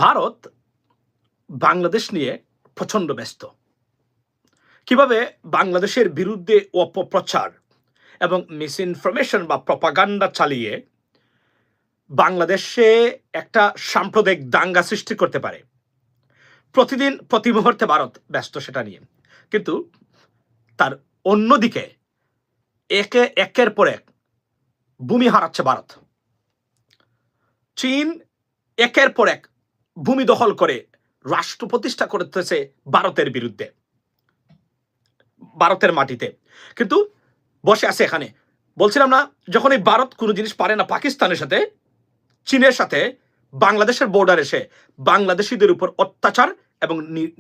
ভারত বাংলাদেশ নিয়ে প্রচন্ড ব্যস্ত। কিভাবে বাংলাদেশের বিরুদ্ধে অপপ্রচার এবং মিসইনফরমেশন বা প্রপাগান্ডা চালিয়ে বাংলাদেশে একটা সাম্প্রদায়িক দাঙ্গা সৃষ্টি করতে পারে। প্রতিদিন প্রতি মুহূর্তে ভারত ব্যস্ত সেটা নিয়ে, কিন্তু তার অন্যদিকে একের পর এক ভূমি হারাচ্ছে ভারত। চীন একের পর এক ভূমি দখল করে রাষ্ট্র প্রতিষ্ঠা করতেছে ভারতের বিরুদ্ধে, ভারতের মাটিতে, কিন্তু বসে আছে এখানে। বলছিলাম না, যখন এই ভারত কোনো জিনিস পারে না পাকিস্তানের সাথে, চীনের সাথে, বাংলাদেশের বর্ডার এসে বাংলাদেশিদের উপর অত্যাচার এবং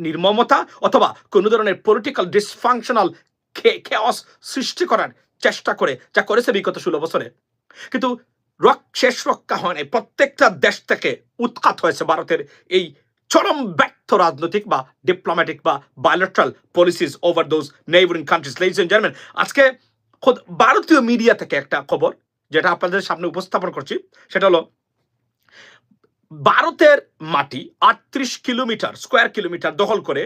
নির্মমতা অথবা কোনো ধরনের পলিটিক্যাল ডিসফাংশনাল কেওস সৃষ্টি করার চেষ্টা করে, যা করেছে বিগত 16 বছরে। কিন্তু শেষ রক্ষা হয় নাই। প্রত্যেকটা দেশ থেকে উৎখাত হয়েছে ভারতের এই চরম ব্যর্থ রাজনৈতিক বা ডিপ্লোম্যাটিক বা bilateral policies over those neighbouring countries. Ladies and gentleman, আজকে খোদ ভারতীয় মিডিয়া থেকে একটা খবর যেটা আপনাদের সামনে উপস্থাপন করছি, সেটা হলো ভারতের মাটি 38 কিলোমিটার স্কোয়ার কিলোমিটার দখল করে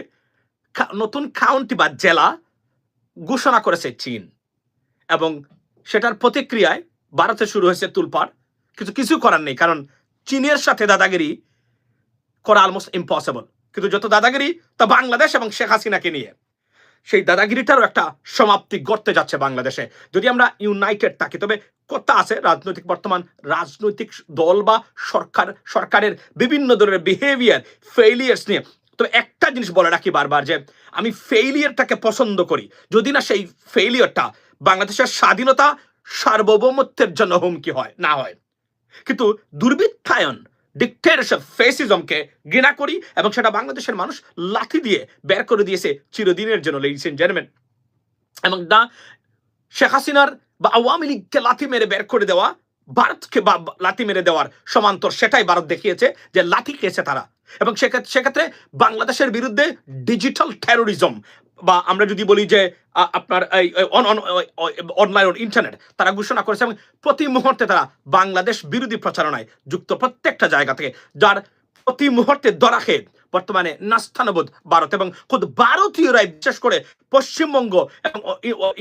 নতুন কাউন্টি বা জেলা ঘোষণা করেছে চীন, এবং সেটার প্রতিক্রিয়ায় ভারতে শুরু হয়েছে তুলপাড়। কিছু করার নেই, কারণ চীনের সাথে দাদাগিরি করা অলমোস্ট ইম্পসিবল। কিন্তু যত দাদাগিরি তা বাংলাদেশ এবং শেখ হাসিনাকে নিয়ে, সেই দাদাগিরিটারও একটা সমাপ্তি ঘটতে যাচ্ছে বাংলাদেশে। যদি আমরা ইউনাইটেড থাকি, তবে কথা আছে রাজনৈতিক বর্তমান রাজনৈতিক দল বা সরকারের বিভিন্ন ধরনের বিহেভিয়ার ফেইলিয়ার্স নিয়ে। তো একটা জিনিস বলে রাখি বারবার, যে আমি ফেইলিয়ারটাকে পছন্দ করি যদি না সেই ফেইলিয়ারটা বাংলাদেশের স্বাধীনতা সার্বভৌমত্বের জন্য হুমকি হয় না হয়। কিন্তু দুর্বৃত্তায়ন, ডিক্টেটরশিপ, ফেসিজমকে ঘৃণা করি, এবং সেটা বাংলাদেশের মানুষ লাথি দিয়ে বের করে দিয়েছে চিরদিনের জন্য। লেডিস এন্ড জেন্টলম্যান, এবং না শেখ হাসিনার বা আওয়ামী লীগকে লাথি মেরে বের করে দেওয়া, ভারতকে বা লাথি মেরে দেওয়ার সমান্তর সেটাই ভারত দেখিয়েছে যে লাথি খেয়েছে তারা। এবং সেক্ষেত্রে বাংলাদেশের বিরুদ্ধে ডিজিটাল টেরোরিজম, বা আমরা যদি বলি যে আপনার অনলাইন ইন্টারনেট, তারা ঘোষণা করেছে এবং প্রতি মুহূর্তে তারা বাংলাদেশ বিরোধী প্রচারণায় যুক্ত প্রত্যেকটা জায়গা থেকে, যার প্রতি মুহূর্তে ধরা খেয়ে বর্তমানে নাস্তানবোধ ভারত। এবং খুদ ভারতীয়রাই, বিশেষ করে পশ্চিমবঙ্গ এবং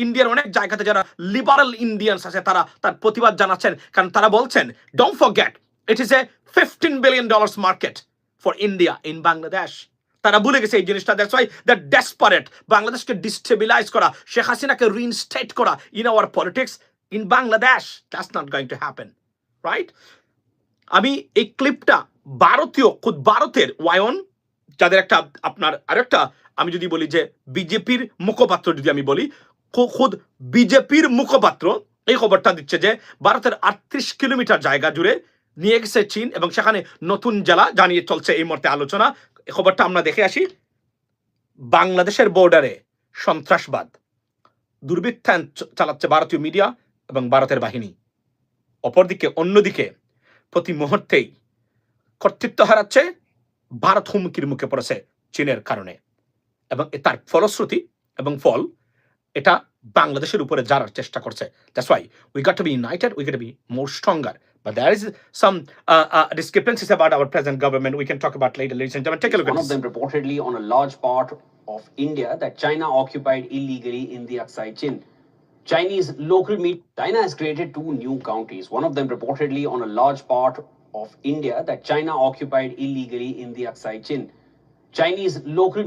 ইন্ডিয়ার অনেক জায়গাতে যারা লিবারাল ইন্ডিয়ানস আছে, তারা তার প্রতিবাদ জানাচ্ছেন। কারণ তারা বলছেন, don't forget it is a $15 billion market for India in Bangladesh. তারা ভুলে গেছে এই জিনিসটা। দ্যাটস ওয়াই দ্য ডেসপারেট বাংলাদেশকে ডিস্টেবিলাইজ করা, শেখ হাসিনাকে রিইনস্টেট করা in our politics in Bangladesh. That's not going to happen, right? আমি এই ক্লিপটা ভারতের ওয়ায়ন, যাদের একটা আপনার আরেকটা, আমি যদি বলি যে বিজেপির মুখপাত্র, যদি আমি বলি খুদ বিজেপির মুখপাত্র এই খবরটা দিচ্ছে যে ভারতের 38 কিলোমিটার জায়গা জুড়ে নিয়ে গেছে চীন, এবং সেখানে নতুন জেলা জানিয়ে চলছে এই মুহূর্তে আলোচনা। এই খবরটা আমরা দেখে আসি। বাংলাদেশের বর্ডারে সন্ত্রাসবাদ, দুর্বৃত্তায়ন চালাচ্ছে ভারতীয় মিডিয়া এবং ভারতের বাহিনী। অন্যদিকে প্রতি মুহূর্তেই কর্তৃত্ব হারাচ্ছে ভারত, হুমকির মুখে পড়েছে চীনের কারণে, এবং তার ফলশ্রুতি এবং ফল এটা বাংলাদেশের উপরে যারার চেষ্টা করছে। That's why we got to be united, we got to be more stronger. But there is some discrepancies about our present government we can talk about later. Ladies and gentlemen, take a look at this. One of them reportedly on a large part of India that China occupied illegally in the Aksai Chin. Chinese local media. China has created 2 new counties. One of them reportedly on a large part of India that China occupied illegally in the Aksai Chin. Chinese local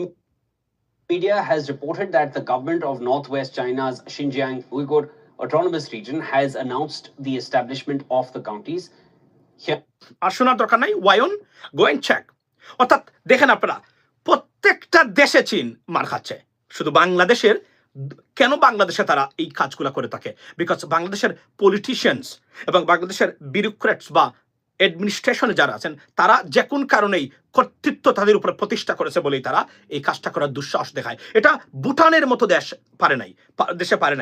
media has reported that the government of northwest China's Xinjiang Uyghur Autonomous Region has announced the establishment of the counties. শোনার দরকার নাই, ওয়ায়ন গো and check. অর্থাৎ দেখেন আপনারা, প্রত্যেকটা দেশে চীন মার খাচ্ছে। শুধু বাংলাদেশের কেন বাংলাদেশে তারা এই কাজগুলো করে থাকে? বিকজ বাংলাদেশের পলিটিশিয়ানস এবং বাংলাদেশের বিউরোক্রেটস বা অ্যাডমিনিস্ট্রেশনে যারা আছেন, তারা যে কোন কারণেই কর্তৃত্ব তাদের উপরে প্রতিষ্ঠা করেছে বলেই তারা এই কাজটা করার দুঃসাহস দেখায়। এটা ভুটানের মতো দেশে পারে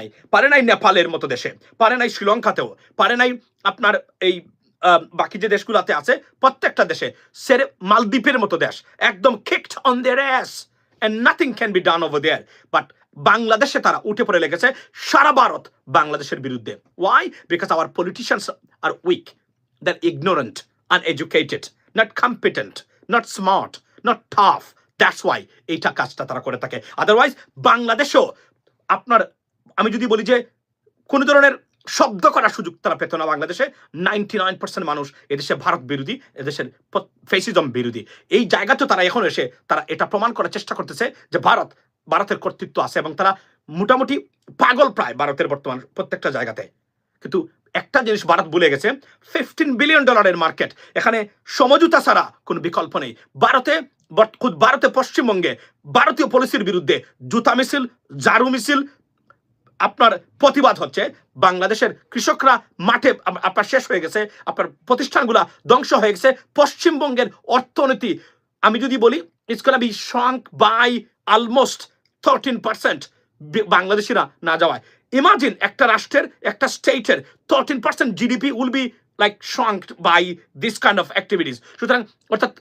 নাই, নেপালের মতো দেশে পারে নাই, শ্রীলঙ্কাতেও পারে নাই, আপনার এই বাকি যে দেশগুলোতে আছে প্রত্যেকটা দেশে, সেরে মালদ্বীপের মতো দেশ একদম kicked on their ass and nothing can be done over there. But বাংলাদেশে তারা উঠে পড়ে লেগেছে সারা ভারত বাংলাদেশের বিরুদ্ধে। Why? Because our politicians are weak, they're ignorant, uneducated, not competent. Not smart, not tough. That's why এইটা কাজটা তারা করে থাকে। আদারওয়াইজ বাংলাদেশেও আপনার, আমি যদি বলি যে কোনো ধরনের শব্দ করার সুযোগ তারা পেত না। বাংলাদেশে 99% মানুষ এদেশে ভারত বিরোধী, এদেশের ফেসিজম বিরোধী। এই জায়গাতেও তারা এখন এসে তারা এটা প্রমাণ করার চেষ্টা করতেছে যে ভারতের কর্তৃত্ব আছে, এবং তারা মোটামুটি পাগল প্রায় ভারতের বর্তমান প্রত্যেকটা জায়গাতে। কিন্তু একটা জিনিস ভারত ভুলে গেছে, $15 বিলিয়ন মার্কেট, এখানে সমঝোতা ছাড়া কোনো বিকল্প নেই। ভারতে পশ্চিমবঙ্গে ভারতীয় পলিসির বিরুদ্ধে জুতা মিছিল, ঝাড়ু মিছিল, আপনার প্রতিবাদ হচ্ছে। বাংলাদেশের কৃষকরা মাঠে আপনার শেষ হয়ে গেছে, আপনার প্রতিষ্ঠানগুলা ধ্বংস হয়ে গেছে। পশ্চিমবঙ্গের অর্থনীতি আমি যদি বলি it's gonna be shrunk by almost 13% বাংলাদেশিরা না যাওয়ায়। ইমাজিন একটা রাষ্ট্রের, একটা স্টেটের 13% GDP will be like shrunk by this kind of activities. সুতরাং অর্থাৎ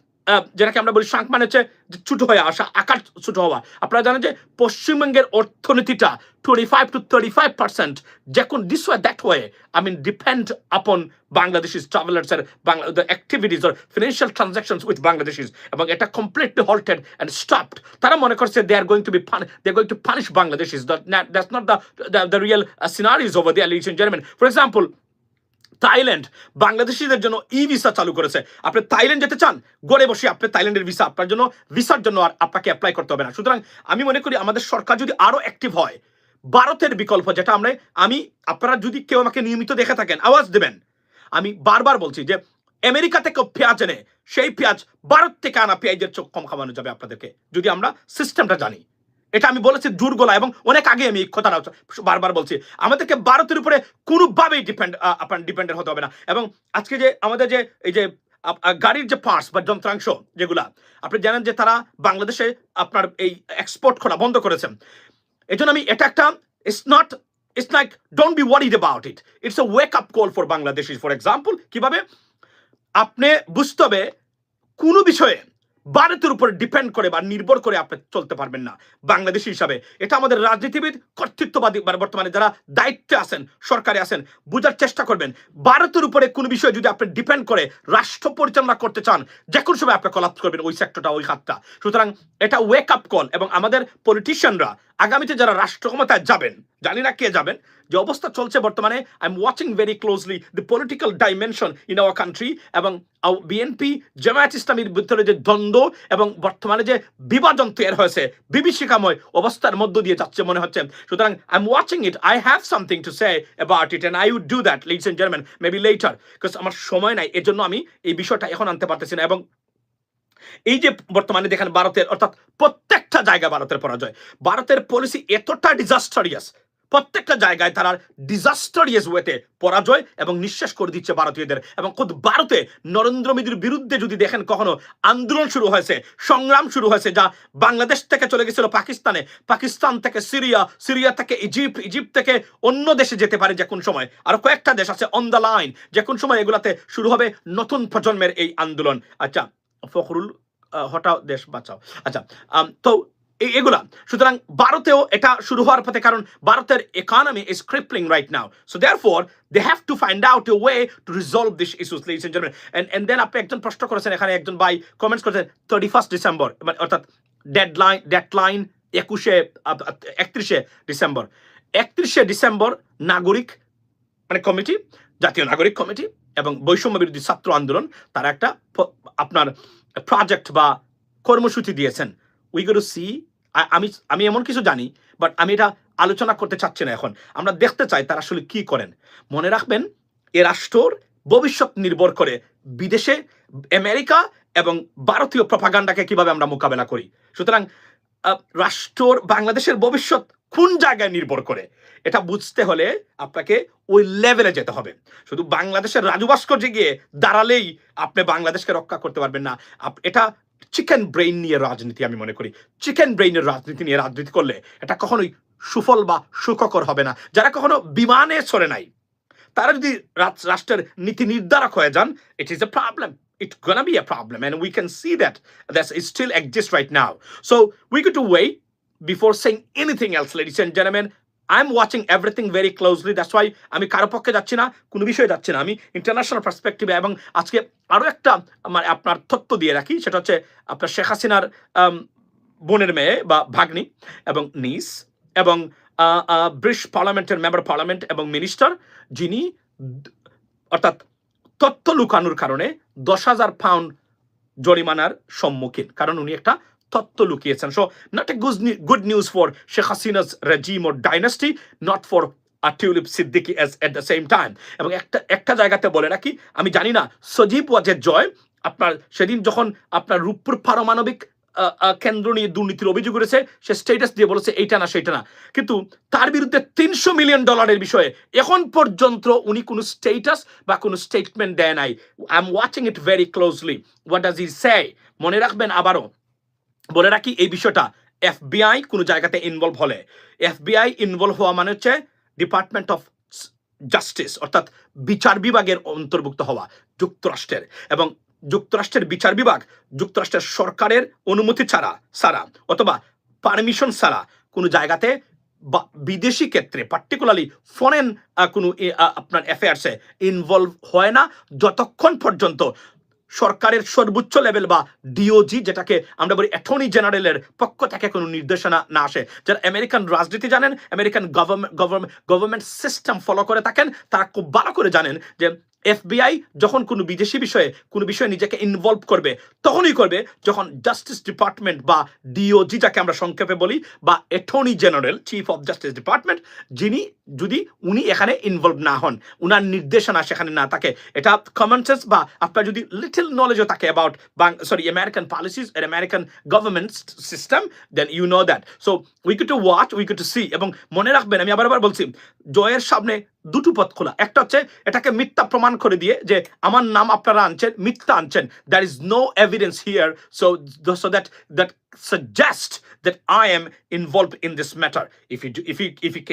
যেটাকে আমরা বলি শাঙ্ক মানে হচ্ছে ছোট হয়ে আসা, আকার ছোট হওয়া। আপনারা জানেন যে পশ্চিমবঙ্গের অর্থনীতিটা 25 to 35% যখন this way that way depend upon Bangladeshis travellers এর the activities or financial transactions with Bangladeshis, এবং এটা কমপ্লিটলি হল্টেড অ্যান্ড স্টপড। তারা মনে করছে they are going to punish Bangladeshis. That's not the real scenarios over there, ladies and gentleman. For example, Thailand বাংলাদেশিদের জন্য visa চালু করেছে। আপনি থাইল্যান্ড যেতে চান, ঘরে বসে আপনি থাইল্যান্ডের ভিসা আপনার জন্য, ভিসার জন্য আর আপনাকে অ্যাপ্লাই করতে হবে না। সুতরাং আমি মনে করি আমাদের সরকার যদি আরো অ্যাক্টিভ হয়, ভারতের বিকল্প যেটা আপনারা যদি কেউ আমাকে নিয়মিত দেখে থাকেন, আওয়াজ দেবেন। আমি বারবার বলছি যে আমেরিকা থেকে পেঁয়াজ এনে সেই পেঁয়াজ ভারত থেকে আনা পেঁয়াজের চোখ কম খাওয়ানো যাবে আপনাদেরকে, যদি আমরা সিস্টেমটা জানি। এটা আমি বলেছি জোরগলা, এবং অনেক আগে আমি এই কথাটা বারবার বলছি। আমাদেরকে ভারতের উপরে কোনোভাবেই ডিপেন্ডেন্ট হতে হবে না। এবং আজকে যে আমাদের যে এই যে গাড়ির যে পার্টস বা যন্ত্রাংশ যেগুলা, আপনি জানেন যে তারা বাংলাদেশে আপনার এই এক্সপোর্ট করা বন্ধ করেছেন। এই জন্য আমি এটা একটা it's like don't be worried about it. It's a wake up call for Bangladeshis. For example, কিভাবে আপনি বুঝতে হবে কোনো বিষয়ে ভারতের উপর ডিপেন্ড করে বা নির্ভর করে আপনি চলতে পারবেন না বাংলাদেশি হিসাবে। এটা আমাদের রাজনীতিবিদ, কর্তৃত্ববাদী বর্তমানে যারা দায়িত্বে আছেন, সরকারে আছেন, বোঝার চেষ্টা করবেন। ভারতের উপরে কোনো বিষয় যদি আপনি ডিপেন্ড করে রাষ্ট্র পরিচালনা করতে চান, যে কোনো সময় আপনি কলাপস করবেন ওই সেক্টরটা, ওই খাতটা। সুতরাং এটা ওয়েক আপ কল। এবং আমাদের পলিটিশিয়ানরা আগামীতে যারা রাষ্ট্র ক্ষমতায় যাবেন, জানি না কে যাবেন, যে অবস্থা চলছে বর্তমানে, I am watching very closely the political dimension in our country, এবং বিএনপি জামায়াত ইসলামীর ভিতরে যে দ্বন্দ্ব এবং বর্তমানে যে বিভাজন তৈরি হয়েছে, বিভীষিকাময় অবস্থার মধ্য দিয়ে যাচ্ছে মনে হচ্ছে। সুতরাং I am watching it, I have something to say about it, and I would do that, ladies and gentleman, maybe later, because আমার সময় নাই, এর জন্য আমি এই বিষয়টা এখন আনতে পারতেছি না। এবং এই যে বর্তমানে দেখেন ভারতের, অর্থাৎ প্রত্যেকটা জায়গায় ভারতের পরাজয়, ভারতের পলিসি এতটা ডিজাস্টারিয়াস, প্রত্যেকটা জায়গায় তারা ডিজাস্টারিয়াস ওয়েতে পরাজয় এবং নিঃশেষ করে দিচ্ছে ভারতীয়দের। এবং খুদ ভারতে নরেন্দ্র মোদীর বিরুদ্ধে যদি দেখেন কখনো আন্দোলন শুরু হয়েছে, সংগ্রাম শুরু হয়েছে, যা বাংলাদেশ থেকে চলে গেছিল পাকিস্তানে, পাকিস্তান থেকে সিরিয়া, সিরিয়া থেকে ইজিপ্ট, ইজিপ্ট থেকে অন্য দেশে যেতে পারে যে কোন সময়, আর কয়েকটা দেশ আছে অন দ্য লাইন, যে কোন সময় এগুলাতে শুরু হবে নতুন প্রজন্মের এই আন্দোলন। আচ্ছা, ফখরুল হটাও দেশ বাঁচাও। আচ্ছা, তো এগুলা, সুতরাং ভারতেও এটা শুরু হওয়ার পথে, কারণ ভারতের economy is crippling right now. So therefore they have to find out a way to resolve this issues, ladies and gentleman. And then আপনি একজন প্রশ্ন করেছেন, এখানে একজন ভাই কমেন্টস করেছেন 31 ডিসেম্বর, অর্থাৎ ডেডলাইন 31 ডিসেম্বর। 31 ডিসেম্বর নাগরিক কমিটি, জাতীয় নাগরিক কমিটি এবং বৈষম্য বিরোধী ছাত্র আন্দোলন তারা একটা আপনার প্রজেক্ট বা কর্মসূচি দিয়েছেন। উই গো টু সি, আমি এমন কিছু জানি, বাট আমি এটা আলোচনা করতে চাচ্ছি না এখন। আমরা দেখতে চাই তারা আসলে কি করেন। মনে রাখবেন, এ রাষ্ট্রর ভবিষ্যৎ নির্ভর করে বিদেশে আমেরিকা এবং ভারতীয় প্রপাগান্ডাকে কিভাবে আমরা মোকাবেলা করি। সুতরাং রাষ্ট্রর বাংলাদেশের ভবিষ্যৎ কোন জায়গায় নির্ভর করে, এটা বুঝতে হলে আপনাকে ওই লেভেলে যেতে হবে। শুধু বাংলাদেশের রাজু ভাস্কর্যে গিয়ে দাঁড়ালেই আপনি বাংলাদেশকে রক্ষা করতে পারবেন না। এটা চিকেন ব্রেইন নিয়ে রাজনীতি, আমি মনে করি চিকেন ব্রেইনের রাজনীতি নিয়ে রাজনীতি করলে এটা কখনোই সুফল বা সুখকর হবে না। যারা কখনো বিমানে চড়ে নাই, তারা যদি রাষ্ট্রের নীতি নির্ধারক হয়ে যান, it is a problem, it's gonna be a problem, and we can see that it still exists right now. So we got to wait before saying anything else, ladies and gentlemen. I am watching everything very closely, that's why আমি কারো পক্ষে যাচ্ছি না, কোনো বিষয়ে যাচ্ছি না, আমি ইন্টারন্যাশনাল পার্সপেক্টিভে। এবং আজকে আরও একটা মানে আপনার তথ্য দিয়ে রাখি, সেটা হচ্ছে আপনার শেখ হাসিনার বোনের মেয়ে বা ভাগ্নি এবং নিস এবং ব্রিটিশ পার্লামেন্টের মেম্বার পার্লামেন্ট এবং মিনিস্টার, যিনি অর্থাৎ তথ্য লুকানোর কারণে 10,000 পাউন্ড জরিমানার সম্মুখীন, কারণ উনি একটা তথ্য লুকিয়েছেন। So not a good news for Sheikh Hasina's regime or dynasty, not for Tulip Siddiq at the same time. এবং একটা জায়গাতে বলে রাখি, আমি জানি না সজীব ওয়াজেদ জয় আপনার সেদিন যখন আপনার রূপপুর পারমাণবিক কেন্দ্র নিয়ে দুর্নীতির অভিযোগ করেছে, সে স্টেটাস দিয়ে বলেছে এইটা না সেইটা না, কিন্তু তার বিরুদ্ধে $300 মিলিয়ন বিষয়ে এখন পর্যন্ত উনি কোনো স্টেটাস বা কোনো স্টেটমেন্ট দেয় নাই। I am watching it very closely, what does he say. মনে রাখবেন, আবারও বলে রাখি এই বিষয়টা, এফবিআই কোনো জায়গাতে ইনভলভ হলে, এফবিআই ইনভলভ হওয়া মানে হচ্ছে ডিপার্টমেন্ট অফ জাস্টিস, অর্থাৎ বিচার বিভাগের অন্তর্ভুক্ত হওয়া যুক্তরাষ্ট্রের। এবং যুক্তরাষ্ট্রের বিচার বিভাগ যুক্তরাষ্ট্রের সরকারের অনুমতি ছাড়া অথবা পারমিশন ছাড়া কোনো জায়গাতে বা বিদেশি ক্ষেত্রে পার্টিকুলারলি ফরেন কোনো আপনার অ্যাফেয়ার্সে ইনভলভ হয় না, যতক্ষণ পর্যন্ত সরকারের সর্বোচ্চ লেভেল বা ডিওজি, যেটাকে আমরা বলি অ্যাটর্নি জেনারেলের পক্ষ থেকে কোনো নির্দেশনা না আসে। যারা আমেরিকান রাজনীতি জানেন, আমেরিকান গভর্নমেন্ট সিস্টেম ফলো করে থাকেন, তারা খুব ভালো করে জানেন যে এফবিআই যখন কোনো বিদেশি বিষয়ে নিজেকে ইনভলভ করবে, তখনই করবে যখন জাস্টিস ডিপার্টমেন্ট বা ডিওজি, যাকে আমরা সংক্ষেপে বলি, বা attorney general, chief of justice department, যদি উনি এখানে ইনভলভ না হন, উনার নির্দেশনা সেখানে না থাকে। এটা কমন সেন্স বা আপনার যদি লিটল নলেজও থাকে about American policies and American government system, then you know that. So we get to watch, we get to see. এবং মনে রাখবেন, আমি আবার বলছি, জয়ের সামনে দুটো পথ খোলা। একটা হচ্ছে এটাকে মিথ্যা প্রমাণ করে দিয়ে যে আমার নাম আপনারা আনছেন, মিথ্যা আনছেন, there is no evidence here, so that suggest that I am involved in this matter. If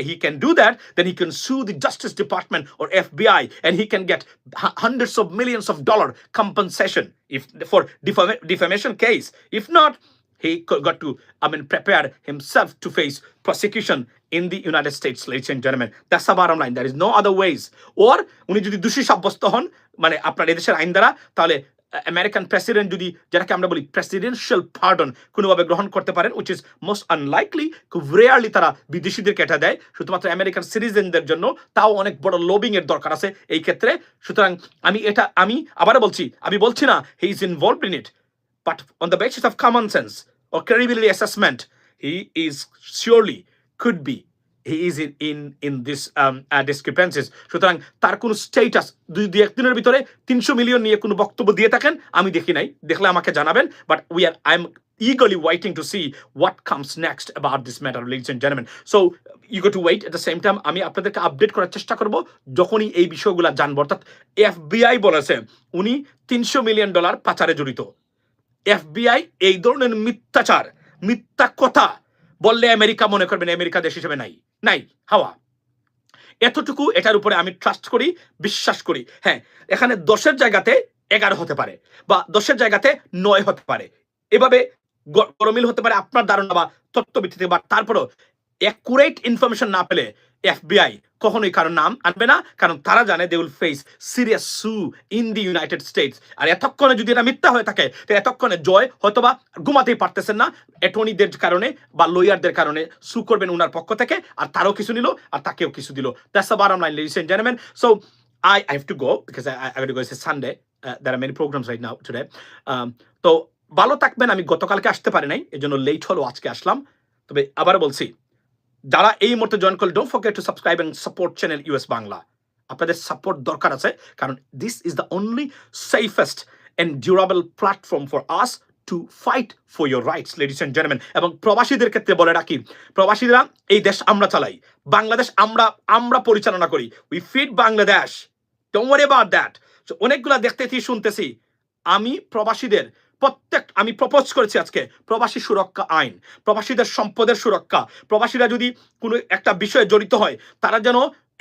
he can do that, then he can sue the Justice Department or FBI, and he can get hundreds of millions of dollar compensation for defamation case. If not, he got to prepare himself to face prosecution in the United States, ladies and gentlemen. That's the bottom line. There is no other ways. Or উনি যদি দোষী সাব্যস্ত হন, মানে আপনার এদেশের আইন দ্বারা, তাহলে আমেরিকান প্রেসিডেন্ট যদি, যেটাকে আমরা বলি প্রেসিডেন্সিয়াল পার্ডন, কোনোভাবে গ্রহণ করতে পারেন, উইচ ইজ মোস্ট আনলাইকলি। খুব রেয়ারলি তারা বিদেশিদেরকে এটা দেয়, শুধুমাত্র আমেরিকান সিটিজেনদের জন্য, তাও অনেক বড় লবিং এর দরকার আছে এই ক্ষেত্রে। সুতরাং আমি আবারও বলছি, আমি বলছি না he is involved in it, but on the basis of common sense or credibility assessment, he is surely could be, he is in this discrepancies. সুতরাং তার কোন স্ট্যাটাস দুই একদিনের ভিতরে 300 মিলিয়ন নিয়ে কোনো বক্তব্য দিয়ে থাকেন, আমি দেখি নাই, দেখলে আমাকে জানাবেন। But I am eagerly waiting to see what comes next about this matter, ladies and gentlemen. So you got to wait. At the same time, আমি আপনাদেরকে আপডেট করার চেষ্টা করব যখনই এই বিষয়গুলো জানবো। অর্থাৎ এফবিআই বলেছে উনি $300 মিলিয়ন পাচারে জড়িত। এফবিআই এই ধরনের মিথ্যা কথা বললে আমেরিকা মনে করবেন আমেরিকা দেশ হিসেবে নাই হাওয়া। এতটুকু এটার উপরে আমি ট্রাস্ট করি, বিশ্বাস করি। হ্যাঁ, এখানে 10-এর জায়গাতে 11 হতে পারে, বা 10-এর জায়গাতে 9 হতে পারে, এভাবে গরমিল হতে পারে আপনার ধারণা বা তথ্যভিত্তিতে। বা তারপরও অ্যাকুরেট ইনফরমেশন না পেলে এফবিআই কখনোই কারো নাম আনবে না, কারণ তারা জানে দে উইল ফেস সিরিয়াস সু ইন দি ইউনাইটেড স্টেটস। আর এতক্ষণে যদি এটা মিথ্যা হয়ে থাকে, তো এতক্ষণে জয় হয়তোবা ঘুমাতেই পারতেছেন না, অ্যাটর্নিদের কারণে বা লয়ারদের কারণে সু করবেন উনার পক্ষ থেকে, আর তারও কিছু নিল আর তাকেও কিছু দিল। That's the bottom line, ladies and gentleman. So I have to go because I have to go. It's a Sunday. There are many programs right now today. তো ভালো থাকবেন। আমি গতকালকে আসতে পারি নাই, এজন্য লেট হলো, আজকে আসলাম। তবে আবার বলছি, যারা এই মুহূর্তে জয়েন করলে, don't forget to subscribe and support channel US Bangla. আপনাদের সাপোর্ট দরকার আছে, কারণ this is the only safest and durable platform for us to fight for your rights, ladies and gentleman. এবং প্রবাসীদের ক্ষেত্রে বলে রাখি, প্রবাসীরা এই দেশ আমরা চালাই, বাংলাদেশ আমরা পরিচালনা করি। We feed Bangladesh, don't worry about that. অনেকগুলা দেখতেছি শুনতেছি, আমি প্রবাসীদের আমি প্রপোজ করেছি আজকে প্রবাসী সুরক্ষা আইন, প্রবাসীদের সম্পদের সুরক্ষা, প্রবাসীরা যদি কোনো একটা বিষয়ে জড়িত হয়, তারা যেন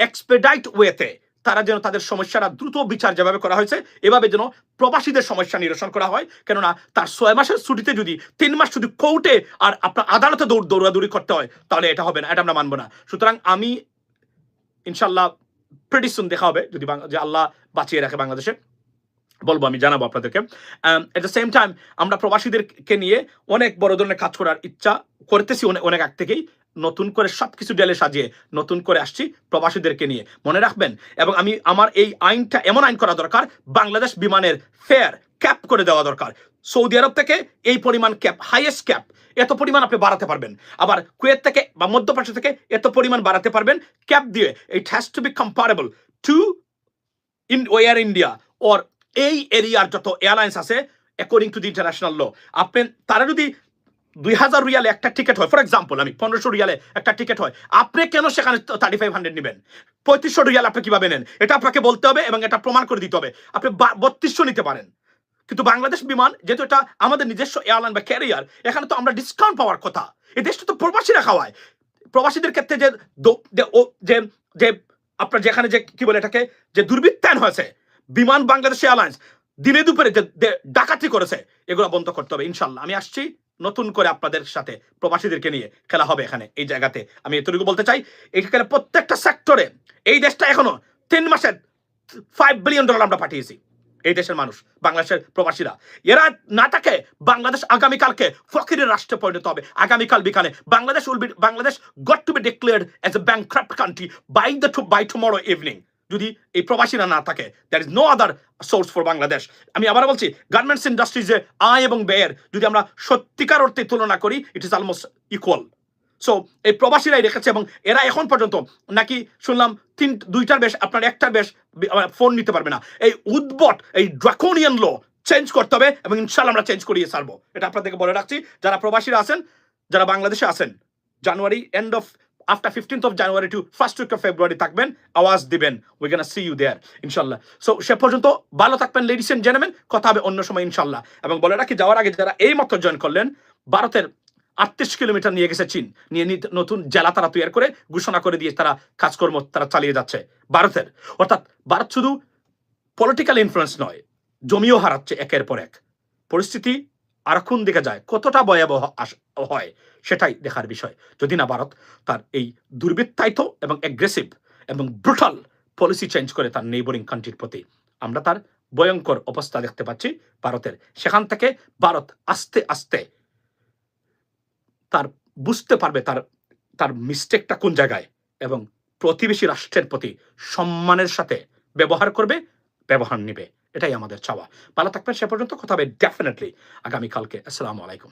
এক্সপেডাইট ওয়েতে তারা যেন তাদের সমস্যাটা দ্রুত বিচার যেভাবে করা হয়েছে এভাবে যেন প্রবাসীদের সমস্যা নিরসন করা হয়। কেননা তার 6 মাসের ছুটিতে যদি 3 মাস শুধু কোর্টে আর আপনার আদালতে দৌড়াদৌড়ি করতে হয় তাহলে এটা হবে না, এটা আমরা মানবো না। সুতরাং আমি ইনশাল্লাহ প্রেটি সুন দেখা হবে যদি যে আল্লাহ বাঁচিয়ে রাখে বাংলাদেশে, বলবো, আমি জানাবো আপনাদেরকে। এট দ্য সেম টাইম আমরা প্রবাসীদেরকে নিয়ে অনেক বড় ধরনের কাজ করার ইচ্ছা করতেছি অনেক আগ থেকেই। নতুন করে সবকিছু ডেলে সাজিয়ে নতুন করে আসছি প্রবাসীদেরকে নিয়ে, মনে রাখবেন। এবং আমি আমার এই আইনটা এমন আইন করা দরকার, বাংলাদেশ বিমানের ফেয়ার ক্যাপ করে দেওয়া দরকার। সৌদি আরব থেকে এই পরিমাণ ক্যাপ, হাইয়েস্ট ক্যাপ, এত পরিমাণ আপনি বাড়াতে পারবেন। আবার কুয়েত থেকে বা মধ্যপ্রাচ্য থেকে এত পরিমাণ বাড়াতে পারবেন ক্যাপ দিয়ে। It has to be comparable to Air India or এই এরিয়ার যত এয়ারলাইন্স আছে according to the international law. আপনি তারা যদি 2000 রিয়ালে একটা টিকিট হয়, ফর এক্সাম্পল আমি 1500 রিয়ালে একটা টিকিট হয়, আপনি কেন সেখানে 3500 নেবেন? 3500 রিয়াল আপনি কিভাবে নেন এটা আপনাকে বলতে হবে এবং এটা প্রমাণ করে দিতে হবে। আপনি 3200 নিতে পারেন, কিন্তু বাংলাদেশ বিমান যেহেতু এটা আমাদের নিজস্ব এয়ারলাইন বা ক্যারিয়ার, এখানে তো আমরা ডিসকাউন্ট পাওয়ার কথা। এই দেশটা তো প্রবাসীরা খাওয়ায়। প্রবাসীদের ক্ষেত্রে যে আপনার যেখানে যে কি বলে এটাকে যে দুর্বৃত্তায়ন হয়েছে, বিমান বাংলাদেশ এয়ারলাইন্স দিনে দুপুরে যে ডাকাতি করেছে, এগুলো বন্ধ করতে হবে ইনশাল্লাহ। আমি আসছি নতুন করে আপনাদের সাথে প্রবাসীদেরকে নিয়ে খেলা হবে এখানে এই জায়গাতে। আমি এতটুকু বলতে চাই, এখানে প্রত্যেকটা সেক্টরে এই দেশটা এখনো 3 মাসে $5 বিলিয়ন আমরা পাঠিয়েছি। এই দেশের মানুষ, বাংলাদেশের প্রবাসীরা, এরা না থাকে বাংলাদেশ আগামীকালকে ফকিরের রাষ্ট্রে পরিণত হবে। আগামীকাল বিকালে Bangladesh got to be declared as a bankrupt country by tomorrow evening. যদি এই প্রবাসীরা না থাকে, there is no other source for Bangladesh. আমি আবার বলছি, গার্মেন্টস ইন্ডাস্ট্রিজে আয় এবং ব্যয়ের যদি আমরা সত্যিকার অর্থে তুলনা করি, it is almost equal. So এই প্রবাসীরাই রেখেছে এবং এরা এখন পর্যন্ত নাকি শুনলাম 2টার বেশ, আপনার 1টার বেশ ফোন নিতে পারবে না। এই উদ্ভট এই ড্রাকোনিয়ান ল চেঞ্জ করতে হবে এবং ইনশাল্লাহ আমরা চেঞ্জ করিয়ে ছাড়বো। এটা আপনাদেরকে বলে রাখছি। যারা প্রবাসীরা আছেন, যারা বাংলাদেশে আছেন, January end of after 15th of January to 1st week of February থাকবেন, আওয়াজ দিবেন, we gonna see you there ইনশাল্লাহ। সো সে পর্যন্ত ভালো থাকবেন লেডিস এন্ড জেন্টলম্যান, কথা হবে অন্য সময় ইনশাল্লাহ। এবং বলে রাখি, যাওয়ার আগে যারা এই মাত্র জয়েন করলেন, ভারতের 38 কিলোমিটার নিয়ে গেছে চীন, নিয়ে নতুন জেলা তারা তৈরি করে ঘোষণা করে দিয়ে তারা কাজকর্ম তারা চালিয়ে যাচ্ছে ভারতের। অর্থাৎ ভারত শুধু পলিটিক্যাল ইনফ্লুয়েন্স নয়, জমিও হারাচ্ছে একের পর এক। পরিস্থিতি আর কোন দিকে যায়, কতটা ভয়াবহ হয়, সেটাই দেখার বিষয়। যদি না ভারত তার এই দুর্বৃত্তায়িত এবং অ্যাগ্রেসিভ এবং ব্রুটাল পলিসি চেঞ্জ করে তার নেইবরিং কান্ট্রির প্রতি, আমরা তার ভয়ঙ্কর অবস্থা দেখতে পাচ্ছি ভারতের। সেখান থেকে ভারত আস্তে আস্তে তার বুঝতে পারবে তার মিস্টেকটা কোন জায়গায়, এবং প্রতিবেশী রাষ্ট্রের প্রতি সম্মানের সাথে ব্যবহার করবে, ব্যবহার নিবে। এটাই আমাদের চাওয়া। ভালো থাকবেন, সে পর্যন্ত কথা হবে ডেফিনেটলি আগামীকালকে। আসসালামু আলাইকুম।